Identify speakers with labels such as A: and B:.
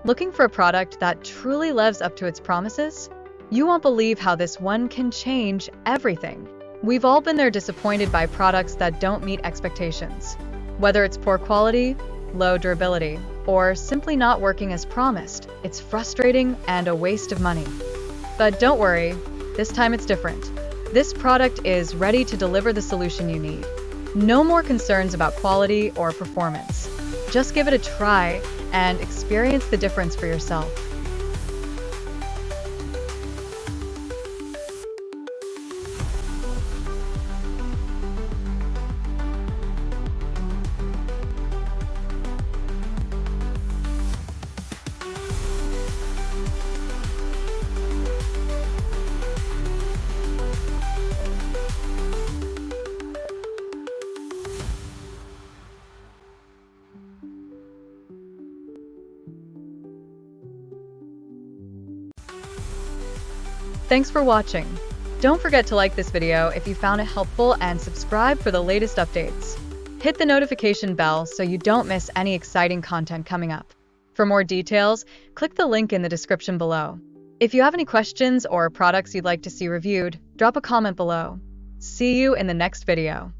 A: Looking for a product that truly lives up to its promises? You won't believe how this one can change everything. We've all been there, disappointed by products that don't meet expectations. Whether it's poor quality, low durability, or simply not working as promised, it's frustrating and a waste of money. But don't worry, this time it's different. This product is ready to deliver the solution you need. No more concerns about quality or performance. Just give it a try and experience the difference for yourself. Thanks for watching. Don't forget to like this video if you found it helpful and subscribe for the latest updates. Hit the notification bell so you don't miss any exciting content coming up. For more details, click the link in the description below. If you have any questions or products you'd like to see reviewed, drop a comment below. See you in the next video.